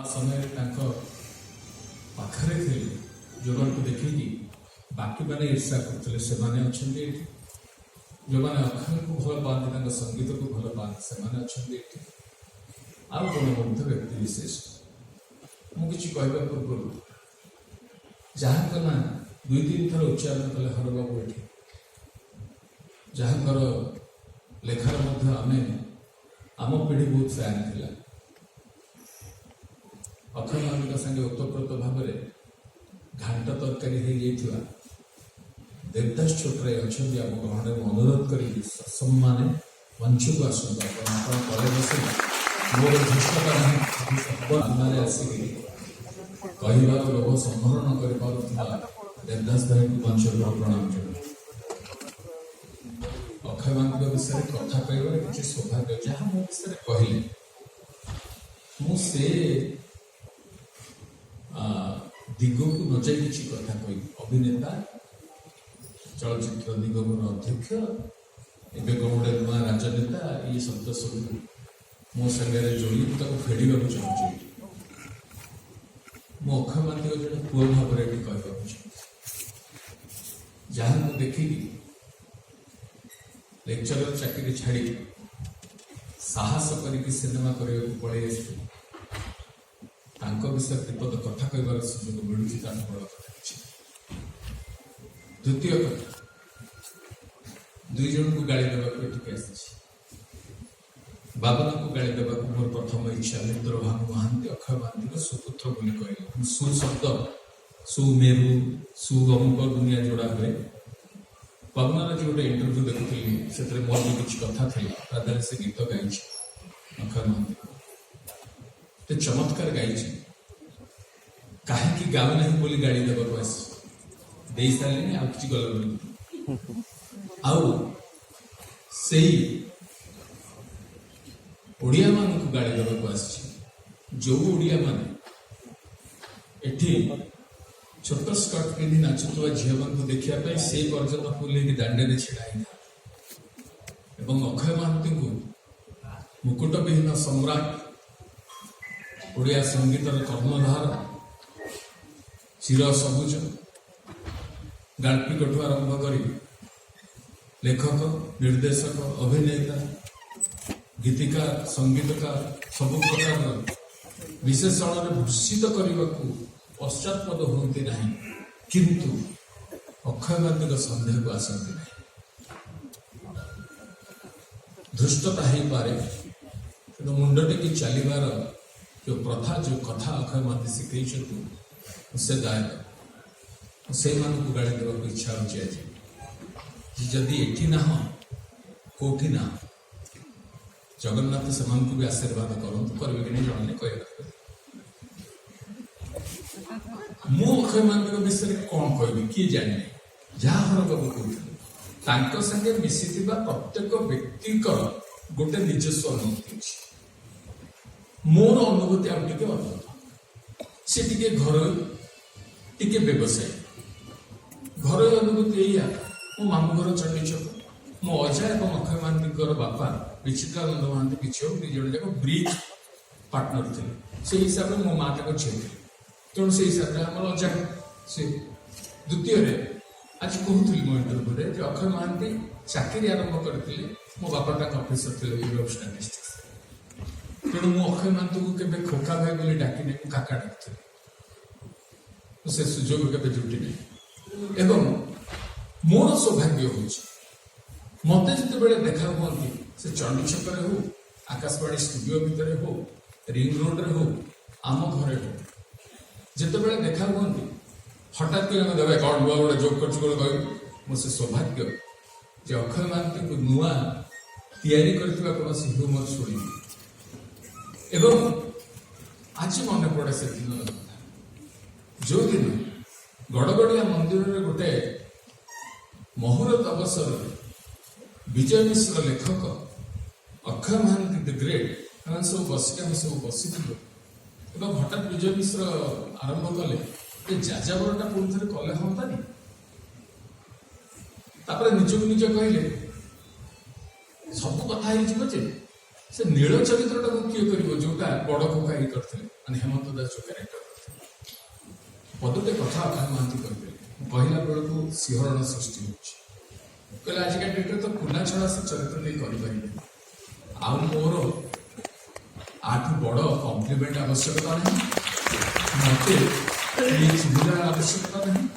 समय पाखरे थे जो देखिकी बाकी मैंने ईर्षा करते से जो मैंने अक्षर को भल पाती संगीत को भल पाती से आउ गुणबद्ध व्यक्ति विशेष मुझे कहवा पूर्व जहाँ ना दुई तीन थर उच्चारण कले हर बाबू ये जहाँ लेखार आम पीढ़ी बहुत फैन थिला अक्षय महांती संगे ओतप्रोत भाव में घांट तरकारी हो देवदास छोटराय अच्छा आम ग्रहण अनुरोध कर सम्मान मंच को आसतु मोर धृष्टता नहीं आसिक कहबार लोभ संभरण कर देवदास भाई को मंच प्रणाम जनाऊँ अक्षय महांती विषय कथा कहबार किसी सौभाग्य जहाँ मो विषय कहले मुझे दिग को न जाई किसी कथा कही अभिनेता चलचित्र निगम अध्यक्ष एवं गोटे नुआ राजनेता ये शब्द सब मो संगे जोड़ी फेड़ा चाहूँ मो अक्षय महांती जो पुओ भाव में कहवा जहाँ को देखिकी लेक्चरर चाकरी छाड़ी साहस करके सिनेमा करने पड़े विषय विपद कथा कहबार सुजोग मिलूँ बड़ कथा द्वितीय कथा दुई जन को गाड़ी देवाक बाबना को गाड़ी देवाक मोर प्रथम इच्छा मित्र भानु महांती अक्षय महांती सुपुत्र बोली कहले सु शब्द सुमेरु सु अमुक दुनिया जोड़ा हुए बाबनार जो गोटे इंटरव्यू देखुली से मोर भी किसी कथा था से गीत गाई अक्षय महांती तो चमत्कार गाई कहीं गाँव नहीं बोली गाड़ी देवाक आस दे सारे आ कि गल ओडिया मान को गाड़ी देवाक आस जो ओडिया माने एठी छोट स्कर्ट पिंधि नाचुवा झील मान को देखा से पर्यटन फुल दांडे छिड़ा अक्षय महांती को मुकुट विहीन सम्राट ओडिया संगीतर कर्मधार चिर सबुज गाल्पिकठू आरंभ कर लेखक निर्देशक अभिनेता गीतिकार संगीतकार सब प्रकार विशेषण में भूषित करने को पश्चातपद होती नहीं किंतु अक्षय महांती सन्देह को आसती नहीं धृष्टता हो पारे कि मुंड टेकी चलबार जो प्रथा जो कथा अक्षय महांती शिखई से गायक से मानक गाड़ी देवाक इच्छा होची आज जदि एठी ना कोठी ना जगन्नाथ से भी आशीर्वाद करंतु करबे कि नहीं जणने कहबा मो अक्षय महांती विषय कौन कहबी किए जाने जहाँ हर बाबू कहते संगे मिसी प्रत्येक व्यक्ति गोटे निजस्व अनुभूति मोर अनुभूति आउ टे अलग सी टे घर टे व्यवसाय घर अनुभूति या मो मामू घर चंडीचक मो अजा और अक्षय महांती बापा विचित्रानंद महांती पिछड़ दुज जाक ब्रिज पार्टनर थे से हिसाब से मो माँ तक झील थे तेणु से हिसाब से आम अजा से द्वितीय आज कहूली मो इंटरव्यू अक्षय महांती चाकरी आरंभ करते मो बापा तक अफिसर थे यूरोप स्टैटिस्टिक्स तेणु मो अक्षय महांती को केवे खोका भाई बोली डाकिनी काका डाकती से सुजोग के जुटी नहीं एवं मोर सौभाग्य हो मत जिते देखा हूँ से चंडी छक हो आकाशवाणी स्टूडियो भितर हो रिंग रोड रे हो आम घर हो जिते देखा हूँ हठात देवे कौन नुआ गोटे जोक कर मो से सौभाग्य जे अक्षय महांती को नुआ कौन ह्यूमर शुणी एवं आज मन पड़े से दिन जो दिन गड़गड़िया मंदिर में गोटे मुहूर्त अवसर विजय मिश्र लेखक अक्षय महांती द ग्रेट सब बसी हठात विजय मिश्र आरंभ कले जाजाबरटा पुणी थे कले हाँ निजक निज कहले सब कथा से नील चरित्रटा किए कर जोटा बड़ कोकाई करते हेमंत दास जो क्यारेक्टर करते पदटे कथा अक्षय महांती कहला बेलू सिंहरण सृष्टि होगा आजिका डेट्रे तो पुना छड़ा से चरित्र नहीं करें आउ मोर आठ बड़ कम्प्लीमेंट आवश्यकता नहीं मत चिन्हर आवश्यकता नहीं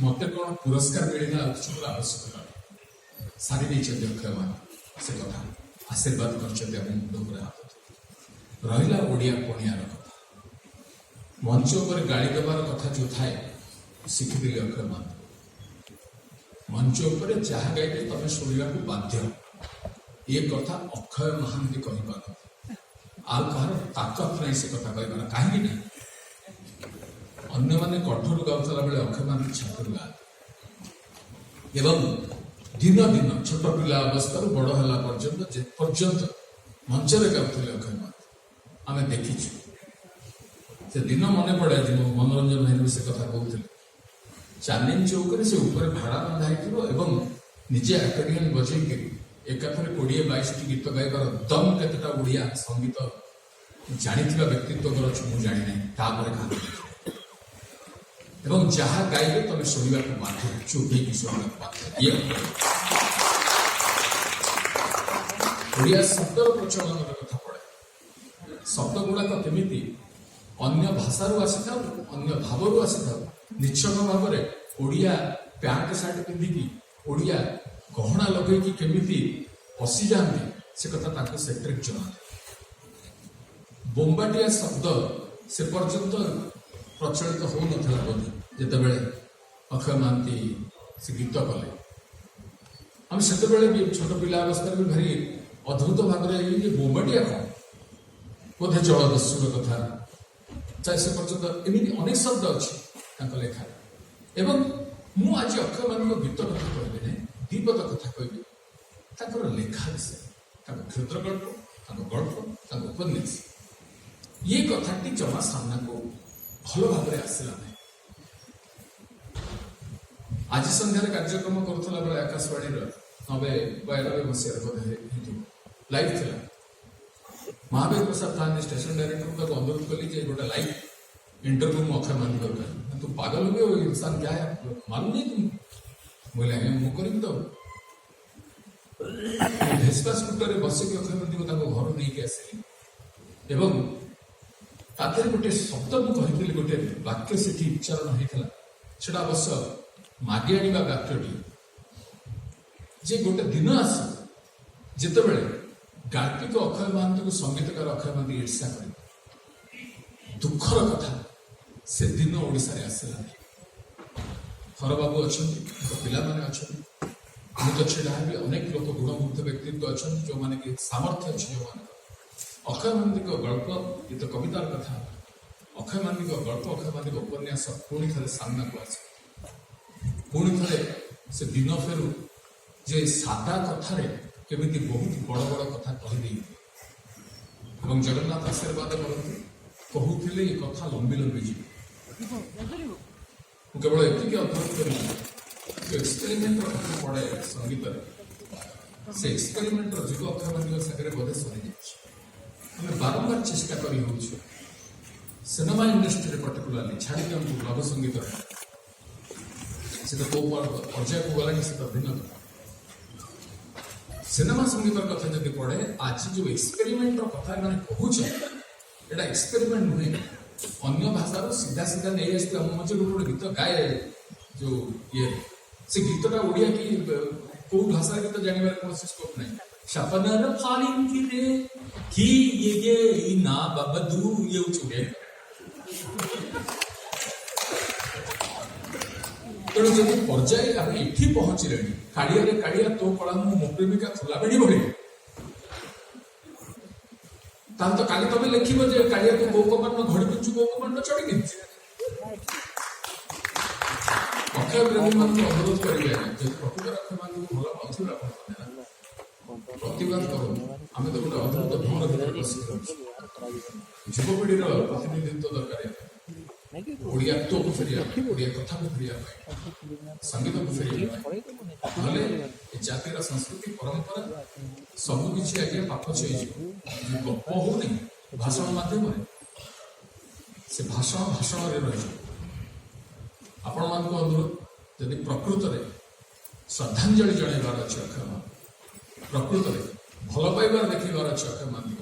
मत कौन पुरस्कार मिलना आवश्यकता नहीं सारी नहीं अक्षय महांती से कथा आशीर्वाद कर मुंड हाथ रहा ओडिया पणियार कथा मंच पर गाड़ी देवार कथा जो थाए शिखिदेली अक्षय महांती मंच पर जहाँ गाइले तुम शुणा बाध्य ये कथा अक्षय महांती कहीपर आउ कहार ताकत नहीं से कथा कह कहीं ना अन्य मैंने कठोर गाँला बेले अक्षय महांती छात्र गाते एवं दिन दिन छोट पिला अवस्था बड़ है पर्यंत मंचर गाँव अक्षय महांती आम देखीचु से दिन मन पड़े मनोरंजन भाई से कथा कहते चांदनी चौक से ऊपर भाड़ा बंधा एवं निजे आकर्डियन बजे एकाथरे 20-22 गीत गाइबार दम केतटा ओडिया संगीत जानी व्यक्तित्व मुझे जानी ना एवं जहाँ गाइले तुम शुणा बाध्य चुप ही शुणा बाध्य ओडिया शब्दर प्रचलन कथा पड़े शब्द गुड़ाक केमिति अन्य भाषारू आसी था अन्य भावरू आसी था निश्चक भाव में ओडिया पैंट सार्ट पिंधिकी ओडिया गहना लगे केमिति पशि जाती से कथा सेट्रिक जना बोम्बाटिया शब्द से पर्यंत प्रचलित हो ना बोधे जिते अक्षय महांती से गीत कले आम से छोट पिला अवस्था भी भारी अद्भुत भाव में बोम्बाटिया कौन बोधे जलदस्युर कथा चाहे से पर्यंत एमती अनेक शब्द अच्छी लेखा एवं मु आज अक्षय मान गीत कथा कहबी ना दीपद कथा कहबी लेखा विषय क्षुद्र गल्प उपन्यास ये कथाटी जमा सामना को भल भाव आसला ना आज संध्यार कार्यक्रम करुला बेले आकाशवाणी 90-92 मसीह बोधे लाइव थी महावीर प्रसाद थाने स्टेशन डायरेक्टर को अनुरोध कली गोटे लाइव इंटरव्यू में अक्षय महांती कर तू पागल हो गए वो इंसान क्या है मालूम नहीं तुम बोले मु करी तो भेस्पा स्कूटर बसिक अक्षय महांती को घर नहीं आसली एवं ताते गोटे शब्द मुझे गोटे वाक्य से उच्चारण होता है अवश्य मागे आने वाक्यटी जे गोटे दिन आस जिते बड़े गाल्पिक अक्षय महांती को संगीतकार अक्षय महांती ईर्षा कर दुखर कथा से दिन ओडिशा रे आसला हर बाबू अच्छा पिला माने अच्छा मुझे तो छेड़ा भी अनेक लोक गुणमुग्ध व्यक्तित्व अच्छा जो माने कि सामर्थ्य अच्छे जो माने अक्षय महांती को गल्प ये तो कवितार कथा अक्षय महांती को गल्प अक्षय महांती को उपन्यास पुणी थे सामना को आसे पुणी थे से दिन फेरू जे सादा कथारे केमिति बहुत बड़ बड़ कथा कहीदे जगन्नाथ आशीर्वाद करते कहते ये कथा लंबी लंबी जी केवल एतिक अध्ययन कर एक्सपेरिमेंट कथा पड़े संगीत से एक्सपेरिमेंट जुग अक्षय महांती सागर बोधे सरी जाए बारंबार चेष्टा करी सिनेमा इंडस्ट्री पर्टिकुलरली छाड़ी दिखाँ लघु संगीत से तो पर्याय को गलानी से तो भिन्न कथा सिनेमा संगीत कथा जब पड़े आज जो एक्सपेरिमेंट कथा मैंने कहूँ एक्सपेरिमेंट नुहे अन्य भाषा सीधा सीधा नहीं आसते मजे गोटे गीत गाए जो ये से गीतटा ओडिया कि कौ भाषा गीत जानवर कौन स्कोप नहीं सपनर फालिंग रे कि ये ना बाबदू ये उचुगे तेणु जब पर्याय आम ये पहुंचले काड़िया काड़िया तो कला मो प्रेमिका खोला बेड़ी बढ़े तो काली तुम लिख काड़िया तू कौ कमान घड़ी पिंचु कौ कमान चढ़ी किंच अक्षय प्रेमी मान अनुरोध करेंगे प्रकृत अक्षय मान को भल पाथुला प्रतिवाद करो आम तो गोटे अद्भुत भ्रमण युवपीढ़ी प्रतिनिधित्व दरकार ओडिया को फेरिया ओडिया कथा को फेरिया संगीत को फेरिया नले जातिर संस्कृति परंपरा सब किसी आगे पाख छे गप हो नहीं भाषण माध्यम से भाषण रही आपण मान अनुरोध यदि प्रकृत में श्रद्धांजलि जनइबार अच्छे अक्षय महांती प्रकृत में भल पाइबार देखार अच्छे अक्षय महांती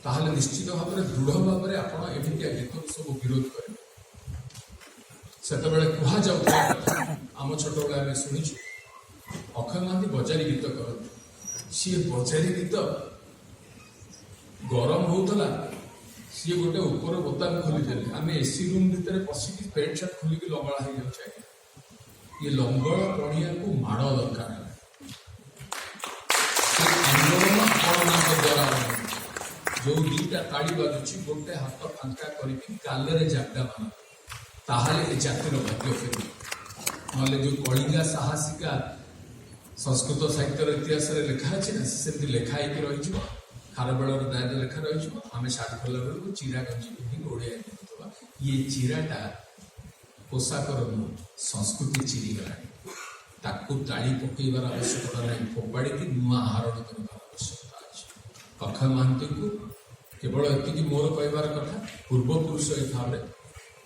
ताहले निश्चित भाव में दृढ़ भाव में आपड़ एमितिया गीत सब विरोध करेंगे से कह जाऊला आम छोट बेले आम शुणीचु अक्षय महांती बजारी गीत करते सी बजारी गीत गरम होता सी गोटे ऊपर बोताम खोलीदेले आम एसी रूम भितर पशिकी पेंट सार्ट खोलिकी लंगड़ा हो जाए ये लंगड़ पड़िया को माड़ दरकार आंदोलन द्वारा जो दीटा ताड़ी बाजुची गोटे हाथ फांका करके गालरे जागदा मान ताहले ए जातिर भाग्य फेर नले जो कलिंगा साहसिका संस्कृत साहित्य इतिहास लिखा अच्छे ना से लेखा रही खारबेल दायरे लेखा रही आम शार्ट खोला बेलू चिरा गंजी पिंधि ओडिया गीत ये चिराटा पोशाकर संस्कृति चिरीगला ताकू ताड़ी पकईबार आवश्यकता नहीं फोपाड़ी नुआ आहरण कर आवश्यकता अच्छे अक्षय महांती को केवल एति मोर कहबार कथा पूर्वपुरुष भाव में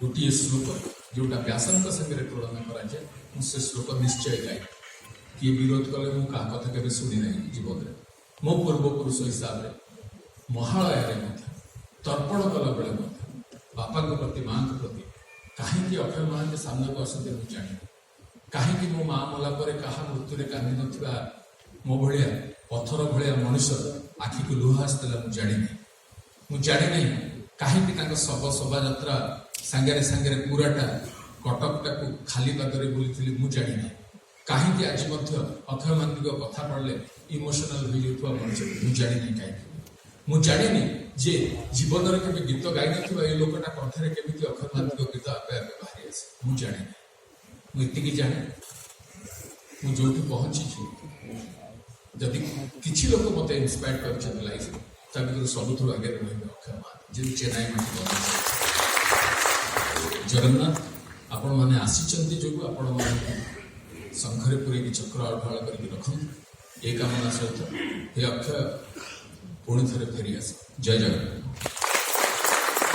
गोटे श्लोक जोटा व्यासंग संगे तुलना कराए से श्लोक निश्चय गाए किए विरोध कले मु क्या कथा के शुणी ना जीवन में मो पूर्वपुरुष हिसाब से महालय तर्पण कला बेले बापा प्रति माँ प्रति कहीं अक्षय महांती सामने को आसते मुझे जानी कहीं मो माँ मला क्या मृत्यु कांदी ना मो भाया पथर भाया मनुष्य आखि को लुह आसला मुझे जानी नहीं कहीं शव शोभा यात्रा सांगे सांगे पूराटा कटकटा को खाली पादरे बुली मुझे जानी नहीं कहीं आज अक्षय महांती कथा पढ़ले इमोशनाल हो मनुष्य मुझे जानी नहीं कहीं मुझे जानी जे जीवन में गीत गाई ना ये लोकटा कंठे केमी अक्षय महांती गीत आपे आपे बाहरी आसे मुझे जानी मुझे जाने मुझे पहुंची जदि किसी लोग मत इन्स्पायर कर लाइफ सबुठ आगे रही अक्षय महांती जी चेन्नई माटी जगन्नाथ आपण मैंने आसी जो आपण मैंने शंखरे पूरी चक्र अढ़ाड़ करके रखते ये कामना सहित ये अक्षय पुणी थे फेरी आस जय जगन्नाथ।